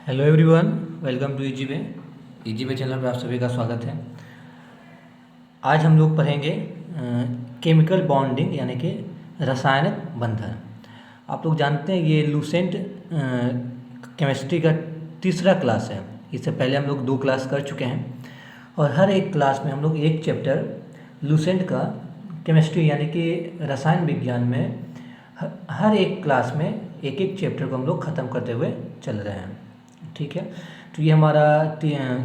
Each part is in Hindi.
Hello everyone, welcome to Easy Way channel पर आप सभी का स्वागत है। आज हम लोग पढ़ेंगे केमिकल बॉन्डिंग यानी कि रासायनिक बंधन। आप लोग जानते हैं ये लूसेंट केमिस्ट्री का तीसरा क्लास है। इससे पहले हम लोग 2 क्लास कर चुके हैं और हर एक क्लास में हम लोग एक चैप्टर लूसेंट का केमिस्ट्री यानी कि रसायन विज्ञान में हर एक क्लास में एक एक चैप्टर को हम लोग ख़त्म करते हुए चल रहे हैं। ठीक है, तो ये हमारा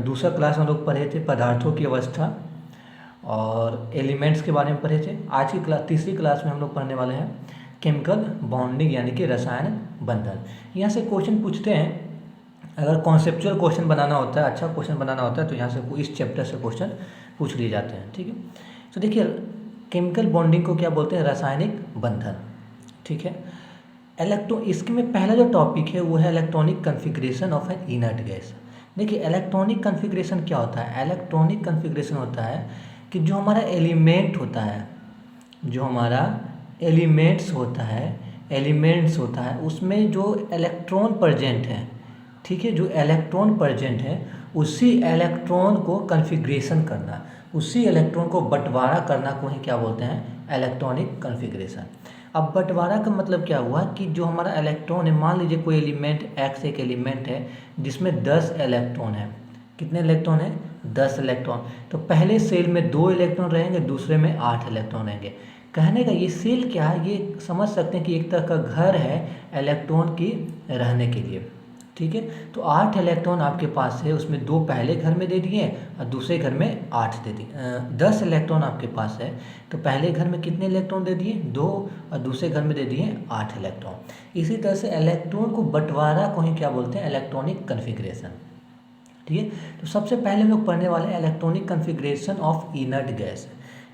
दूसरा क्लास हम लोग पढ़े थे पदार्थों की अवस्था और एलिमेंट्स के बारे में पढ़े थे। आज की क्लास तीसरी क्लास में हम लोग पढ़ने वाले हैं केमिकल बॉन्डिंग यानी कि रसायन बंधन। यहाँ से क्वेश्चन पूछते हैं, अगर कॉन्सेप्चुअल क्वेश्चन बनाना होता है, अच्छा क्वेश्चन बनाना होता है तो यहाँ से इस चैप्टर से क्वेश्चन पूछ लिए जाते हैं। ठीक है, तो देखिए केमिकल बॉन्डिंग को क्या बोलते हैं? रासायनिक बंधन। ठीक है, इसके में पहला जो टॉपिक है वो है electronic configuration of N inert gas. देखिए इलेक्ट्रॉनिक कन्फिग्रेशन क्या होता है? इलेक्ट्रॉनिक कन्फिग्रेशन होता है कि जो हमारा एलिमेंट होता है, जो हमारा एलिमेंट्स होता है उसमें जो इलेक्ट्रॉन प्रेजेंट है, ठीक है, जो इलेक्ट्रॉन प्रेजेंट है उसी इलेक्ट्रॉन को कन्फिग्रेशन करना, उसी इलेक्ट्रॉन को बंटवारा करना को ही क्या बोलते हैं? Electronic configuration. अब बंटवारा का मतलब क्या हुआ कि जो हमारा इलेक्ट्रॉन है, मान लीजिए कोई एलिमेंट एक्स एक एलिमेंट है जिसमें 10 इलेक्ट्रॉन है। कितने इलेक्ट्रॉन है? 10 इलेक्ट्रॉन। तो पहले सेल में 2 इलेक्ट्रॉन रहेंगे, दूसरे में 8 इलेक्ट्रॉन रहेंगे। कहने का ये सेल क्या है, ये समझ सकते हैं कि एक तरह का घर है इलेक्ट्रॉन की रहने के लिए। ठीक है, तो 8 इलेक्ट्रॉन आपके पास है, उसमें 2 पहले घर में दे दिए और दूसरे घर में 8 दे दिए। 10 इलेक्ट्रॉन आपके पास है तो पहले घर में कितने इलेक्ट्रॉन दे दिए? 2 और दूसरे घर में दे दिए 8 इलेक्ट्रॉन। इसी तरह से इलेक्ट्रॉन को बंटवारा को ही क्या बोलते हैं? Electronic configuration. ठीक है, तो सबसे पहले हम लोग पढ़ने वाले हैं electronic configuration of inert gas.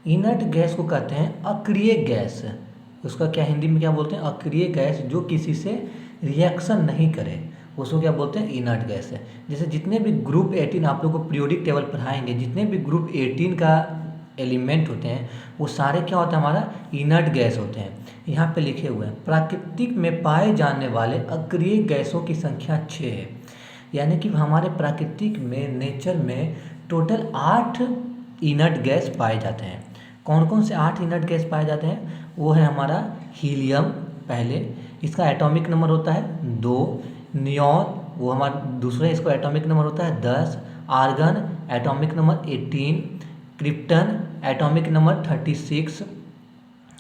Inert gas को कहते हैं अक्रिय गैस। उसका क्या हिंदी में क्या बोलते हैं? अक्रिय गैस, जो किसी से रिएक्शन नहीं करे, उसको क्या बोलते हैं? इनर्ट गैस है। जैसे जितने भी ग्रुप 18 आप लोग को पीरियोडिक टेबल पढ़ाएंगे, जितने भी ग्रुप 18 का एलिमेंट होते हैं वो सारे क्या होते हैं? हमारा इनर्ट गैस होते हैं। यहाँ पे लिखे हुए हैं प्राकृतिक में पाए जाने वाले अक्रिय गैसों की संख्या 6 है। यानी कि हमारे प्राकृतिक में, नेचर में टोटल 8 इनर्ट गैस पाए जाते हैं। कौन कौन से 8 इनर्ट गैस पाए जाते हैं? वो है हमारा हीलियम पहले, इसका एटॉमिक नंबर होता है 2। नियॉन वो हमारा दूसरा, इसका एटॉमिक नंबर होता है 10। Argon atomic number 18। Krypton atomic number 36।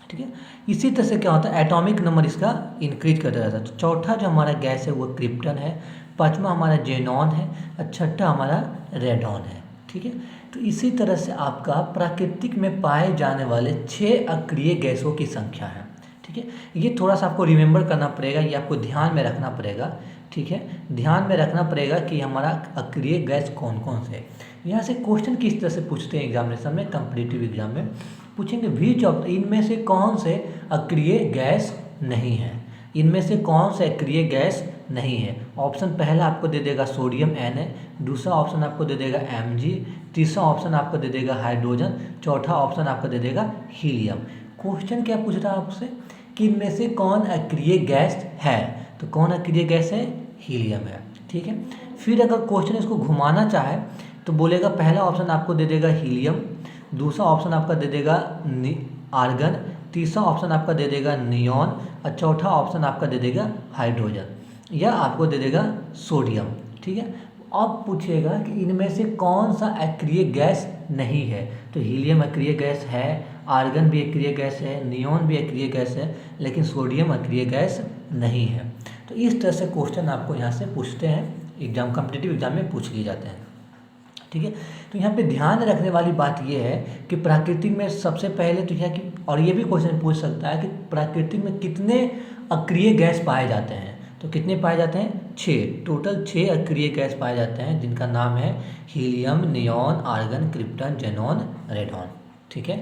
ठीक है, इसी तरह से क्या होता है? एटॉमिक नंबर इसका इंक्रीज करता रहता है। तो चौथा जो हमारा गैस है वो क्रिप्टन है, पांचवा हमारा जेनॉन है और छठा हमारा रेडॉन है। ठीक है, तो इसी तरह से आपका प्राकृतिक में पाए जाने वाले 6 अक्रिय गैसों की संख्या है। ठीक है, ये थोड़ा सा आपको रिमेंबर करना पड़ेगा, ये आपको ध्यान में रखना पड़ेगा। ठीक है, ध्यान में रखना पड़ेगा कि हमारा अक्रिय गैस कौन कौन से। यहाँ से क्वेश्चन किस तरह से पूछते हैं एग्जामिनेशन में, कम्पिटिटिव एग्जाम में पूछेंगे विच ऑफ, इनमें से कौन से अक्रिय गैस नहीं है, इनमें से कौन से अक्रिय गैस नहीं है। ऑप्शन पहला आपको दे देगा सोडियम Na, दूसरा ऑप्शन आपको दे देगा Mg, तीसरा ऑप्शन आपको दे देगा हाइड्रोजन, चौथा ऑप्शन आपको दे देगा हीलियम। क्वेश्चन क्या पूछ रहा है आपसे कि इनमें से कौन अक्रिय गैस है, तो कौन अक्रिय गैस है? हीलियम है। ठीक है, फिर अगर क्वेश्चन इसको घुमाना चाहे तो बोलेगा पहला ऑप्शन आपको दे देगा हीलियम, दूसरा ऑप्शन आपका दे देगा आर्गन, तीसरा ऑप्शन आपका दे देगा नियॉन और चौथा ऑप्शन आपका दे देगा हाइड्रोजन या आपको दे देगा सोडियम। ठीक है, अब पूछेगा कि इनमें से कौन सा अक्रिय गैस नहीं है, तो हीलियम अक्रिय गैस है, आर्गन भी अक्रिय गैस है, नियॉन भी अक्रिय गैस है, लेकिन सोडियम अक्रिय गैस नहीं है। तो इस तरह से क्वेश्चन आपको यहाँ से पूछते हैं, एग्जाम कॉम्पिटिटिव एग्जाम में पूछ लिए जाते हैं। ठीक है, तो यहाँ पे ध्यान रखने वाली बात यह है कि प्राकृतिक में सबसे पहले तो यह कि, और ये भी क्वेश्चन पूछ सकता है कि प्राकृतिक में कितने अक्रिय गैस पाए जाते हैं, तो कितने पाए जाते हैं? 6, टोटल 6 अक्रिय गैस पाए जाते हैं जिनका नाम है helium, neon, argon, krypton, xenon, radon. ठीक है,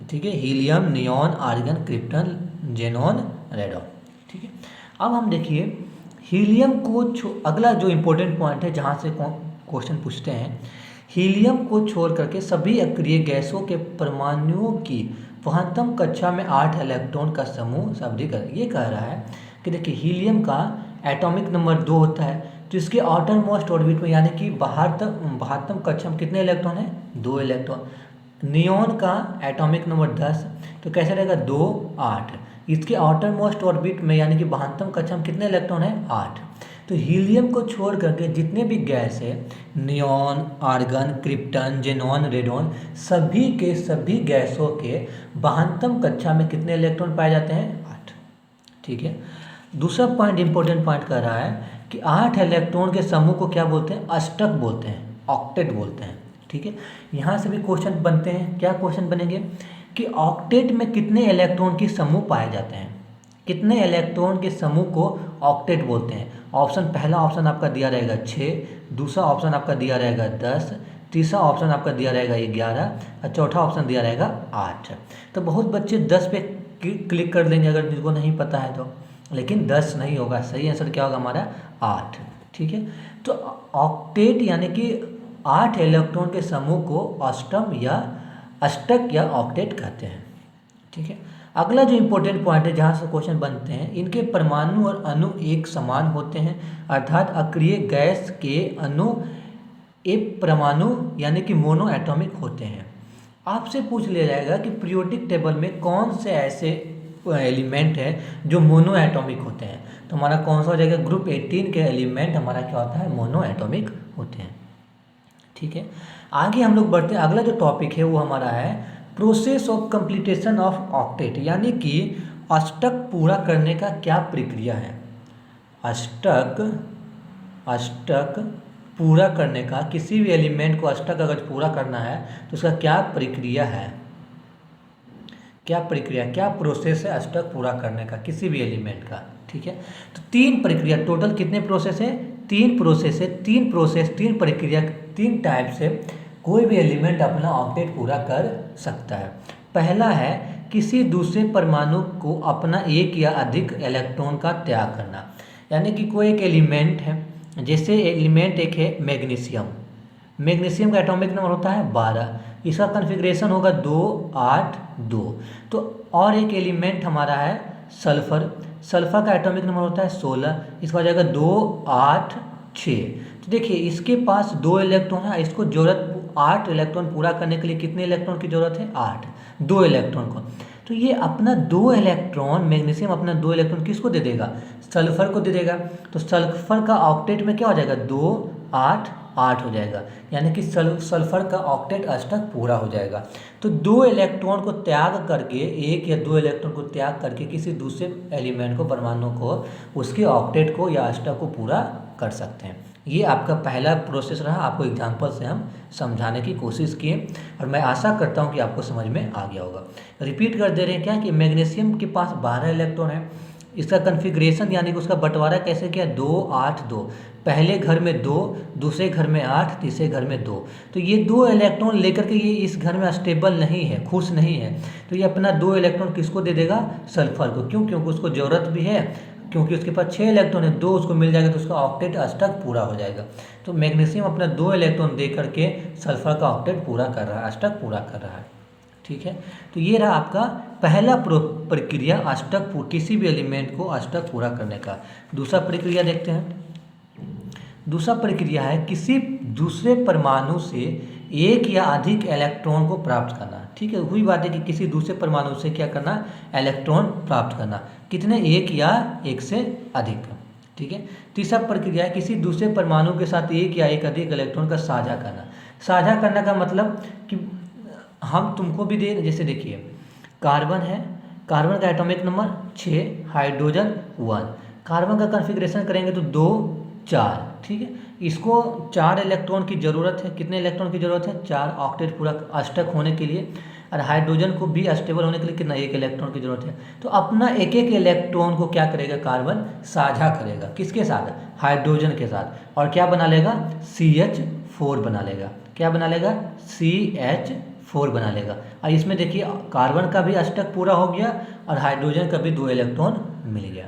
ठीक है, helium, neon, argon, krypton, xenon, radon. ठीक है, अब हम देखिए हीलियम को अगला जो इम्पोर्टेंट पॉइंट है जहाँ से क्वेश्चन पूछते हैं, हीलियम को छोड़ करके सभी अक्रिय गैसों के परमाणुओं की वहनतम कक्षा में 8 इलेक्ट्रॉन का समूह शब्दीकृत। ये कह रहा है कि देखिए हीलियम का एटॉमिक नंबर 2 होता है, तो इसके आउटर मोस्ट ऑर्बिट में यानी कि बाहरतम कक्षा में कितने इलेक्ट्रॉन है? 2 इलेक्ट्रॉन। नियोन का एटॉमिक नंबर 10, तो कैसे रहेगा? 2 8। इसके आउटर मोस्ट ऑर्बिट में यानी कि बाहरतम कक्षा में कितने इलेक्ट्रॉन है? 8। तो हीलियम को छोड़ करके जितने भी गैस है, neon, argon, krypton, xenon, radon, सभी के सभी गैसों के बाहरतम कक्षा में कितने इलेक्ट्रॉन पाए जाते हैं? 8। ठीक है। दूसरा पॉइंट, इंपॉर्टेंट पॉइंट कर रहा है कि 8 इलेक्ट्रॉन के समूह को क्या बोलते हैं? अष्टक बोलते हैं, ऑक्टेट बोलते हैं। ठीक है। यहाँ से भी क्वेश्चन बनते हैं। क्या क्वेश्चन बनेंगे कि ऑक्टेट में कितने इलेक्ट्रॉन के समूह पाए जाते हैं? कितने इलेक्ट्रॉन के समूह को ऑक्टेट बोलते हैं? ऑप्शन, पहला ऑप्शन आपका दिया रहेगा 6, दूसरा ऑप्शन आपका दिया रहेगा 10, तीसरा ऑप्शन आपका दिया रहेगा 11 और चौथा ऑप्शन दिया रहेगा 8। तो बहुत बच्चे 10 पे क्लिक कर देंगे अगर जिनको नहीं पता है तो, लेकिन 10 नहीं होगा। सही आंसर क्या होगा हमारा? 8। ठीक है। तो ऑक्टेट यानी कि 8 इलेक्ट्रॉन के समूह को अष्टम या अष्टक या ऑक्टेट कहते हैं। ठीक है। अगला जो इम्पोर्टेंट पॉइंट है जहाँ से क्वेश्चन बनते हैं, इनके परमाणु और अणु एक समान होते हैं, अर्थात अक्रिय गैस के अणु एक परमाणु यानी कि मोनो एटॉमिक होते हैं। आपसे पूछ लिया जाएगा कि पीरियोडिक टेबल में कौन से ऐसे एलिमेंट हैं जो मोनो एटॉमिक होते हैं, तो हमारा कौन सा हो जाएगा? ग्रुप 18 के एलिमेंट हमारा क्या होता है? मोनो एटॉमिक होते हैं। ठीक है। आगे हम लोग बढ़ते हैं। अगला जो टॉपिक है वो हमारा है process of completion of octet, यानी कि अष्टक पूरा करने का क्या प्रक्रिया है? अष्टक पूरा करने का, किसी भी एलिमेंट को अष्टक अगर पूरा करना है तो उसका क्या प्रक्रिया है? क्या प्रक्रिया, क्या प्रोसेस है अष्टक पूरा करने का किसी भी एलिमेंट का? ठीक है। तो 3 प्रक्रिया, टोटल कितने प्रोसेस है? 3 प्रोसेस है। 3 प्रोसेस, 3 प्रक्रिया, 3 टाइप से कोई भी एलिमेंट अपना ऑक्टेट पूरा कर सकता है। पहला है किसी दूसरे परमाणु को अपना एक या अधिक इलेक्ट्रॉन का त्याग करना, यानी कि कोई एक एलिमेंट है, जैसे एलिमेंट एक है मैग्नीशियम। मैग्नीशियम का एटॉमिक नंबर होता है 12, इसका कॉन्फ़िगरेशन होगा 2 8 2। तो और एक एलिमेंट हमारा है सल्फर। सल्फर का एटॉमिक नंबर होता है 16, इसका हो जाएगा 2 8 6। तो देखिए इसके पास 2 इलेक्ट्रॉन है, इसको जरूरत 8 इलेक्ट्रॉन पूरा करने के लिए कितने इलेक्ट्रॉन की जरूरत है? 8, 2 इलेक्ट्रॉन को। तो ये अपना 2 इलेक्ट्रॉन, मैग्नीशियम अपना 2 इलेक्ट्रॉन किसको दे देगा? सल्फर को दे देगा। तो सल्फर का ऑक्टेट में क्या हो जाएगा? 2 8 8 हो जाएगा, यानी कि सल्फर का ऑक्टेट अष्टक पूरा हो जाएगा। तो 2 इलेक्ट्रॉन को त्याग करके, 1 या 2 इलेक्ट्रॉन को त्याग करके किसी दूसरे एलिमेंट को, परमाणु को, उसके ऑक्टेट को या अष्टक को पूरा कर सकते हैं। ये आपका पहला प्रोसेस रहा, आपको एग्जांपल से हम समझाने की कोशिश किए और मैं आशा करता हूँ कि आपको समझ में आ गया होगा। रिपीट कर दे रहे हैं क्या कि मैग्नीशियम के पास 12 इलेक्ट्रॉन है, इसका कॉन्फ़िगरेशन यानी कि उसका बंटवारा कैसे किया? 2 8 2। पहले घर में 2, दूसरे घर में 8, तीसरे घर में 2। तो ये 2 इलेक्ट्रॉन लेकर के ये इस घर में स्टेबल नहीं है, खुश नहीं है, तो ये अपना 2 इलेक्ट्रॉन किसको दे देगा? सल्फर को। क्यों? क्योंकि उसको ज़रूरत भी है, क्योंकि उसके पास 6 इलेक्ट्रॉन है, 2 उसको मिल जाएगा तो उसका ऑक्टेट अष्टक पूरा हो जाएगा। तो मैग्नीशियम अपना 2 इलेक्ट्रॉन दे करके सल्फर का ऑक्टेट पूरा कर रहा है, अष्टक पूरा कर रहा है। ठीक है। तो ये रहा आपका पहला प्रक्रिया अष्टक, किसी भी एलिमेंट को अष्टक पूरा करने का। दूसरा प्रक्रिया देखते हैं। दूसरा प्रक्रिया है किसी दूसरे परमाणु से एक या अधिक इलेक्ट्रॉन को प्राप्त करना। ठीक है, हुई बात है कि किसी दूसरे परमाणु से क्या करना? इलेक्ट्रॉन प्राप्त करना। कितने? 1 या 1 से अधिक। ठीक है। तीसरा प्रक्रिया है किसी दूसरे परमाणु के साथ 1 या 1 अधिक इलेक्ट्रॉन का साझा करना। साझा करने का मतलब कि हम तुमको भी दे, जैसे देखिए कार्बन है, कार्बन का एटॉमिक नंबर 6, हाइड्रोजन 1। कार्बन का कॉन्फ़िगरेशन करेंगे तो 2 4। ठीक है, इसको 4 इलेक्ट्रॉन की ज़रूरत है। कितने इलेक्ट्रॉन की ज़रूरत है? 4, ऑक्टेट पूरा अष्टक होने के लिए। और हाइड्रोजन को भी स्टेबल होने के लिए कितना? 1 इलेक्ट्रॉन की ज़रूरत है। तो अपना एक एक इलेक्ट्रॉन को क्या करेगा? कार्बन साझा करेगा। किसके साथ? हाइड्रोजन के साथ। और क्या बना लेगा? CH4 बना लेगा। क्या बना लेगा? CH4 बना लेगा। और इसमें देखिए कार्बन का भी अष्टक पूरा हो गया और हाइड्रोजन का भी 2 इलेक्ट्रॉन मिल गया।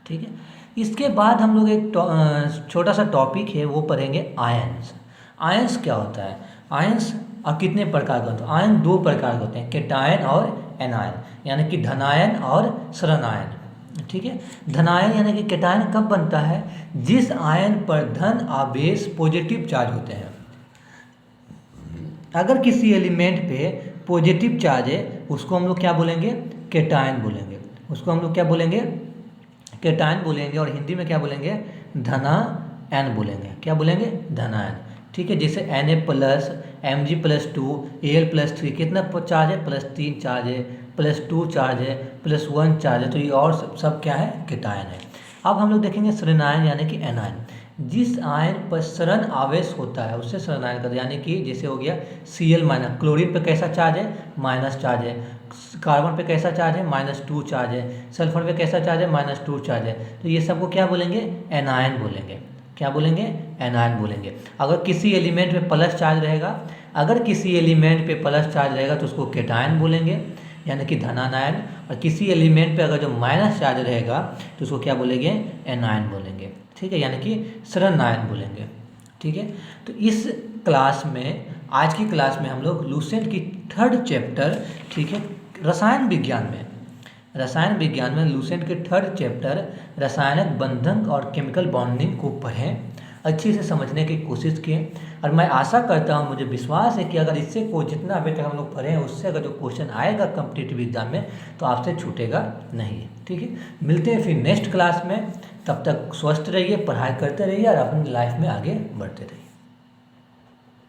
ठीक है। इसके बाद हम लोग एक छोटा सा टॉपिक है वो पढ़ेंगे आयंस। आयंस क्या होता है? आयंस और कितने प्रकार के होते हैं? आयन 2 प्रकार के होते हैं, कैटायन और एनायन, यानी कि धनायन और ऋणायन। ठीक है। धनायन यानी कि कैटायन कब बनता है, जिस आयन पर धन आवेश पॉजिटिव चार्ज होते हैं। अगर किसी एलिमेंट पे पॉजिटिव चार्ज है उसको हम लोग क्या बोलेंगे, कैटायन बोलेंगे। उसको हम लोग क्या बोलेंगे, कैटायन बोलेंगे। और हिंदी में क्या बोलेंगे, धनायन बोलेंगे। क्या बोलेंगे, धनायन। ठीक है। जैसे Na+, Mg+2, Al+3 कितना चार्ज है, +3 चार्ज है, +2 चार्ज है, +1 चार्ज है। तो ये और सब क्या है, कैटायन है। अब हम लोग देखेंगे ऋणायन यानी कि एनायन। जिस आयन पर ऋण आवेश होता है उससे ऋणायन करते हैं। यानी कि जैसे हो गया Cl-, क्लोरीन पे कैसा चार्ज है, माइनस चार्ज है। कार्बन पे कैसा चार्ज है, -2 चार्ज है। सल्फर पे कैसा चार्ज है, -2 चार्ज है। तो ये सबको क्या बोलेंगे, एनायन बोलेंगे। क्या बोलेंगे, एनायन बोलेंगे। अगर किसी एलिमेंट पे प्लस चार्ज रहेगा, अगर किसी एलिमेंट पे प्लस चार्ज रहेगा तो उसको कैटायन बोलेंगे यानी कि धनायन। और किसी एलिमेंट पे अगर जो माइनस चार्ज रहेगा तो उसको क्या बोलेंगे, एनायन बोलेंगे। ठीक है, यानी कि ऋणायन बोलेंगे। ठीक है। तो इस क्लास में, आज की क्लास में हम लोग लूसेंट की 3rd चैप्टर, ठीक है, रसायन विज्ञान में लूसेंट के 3rd चैप्टर रासायनिक बंधन और केमिकल बॉन्डिंग को पढ़ें, अच्छे से समझने की कोशिश किए। और मैं आशा करता हूँ, मुझे विश्वास है कि अगर इससे कोई जितना अभी तक हम लोग पढ़े हैं उससे अगर जो क्वेश्चन आएगा कॉम्पिटिटिव एग्जाम में तो आपसे छूटेगा नहीं। ठीक है। मिलते हैं फिर नेक्स्ट क्लास में। तब तक स्वस्थ रहिए, पढ़ाई करते रहिए और अपनी लाइफ में आगे बढ़ते रहिए।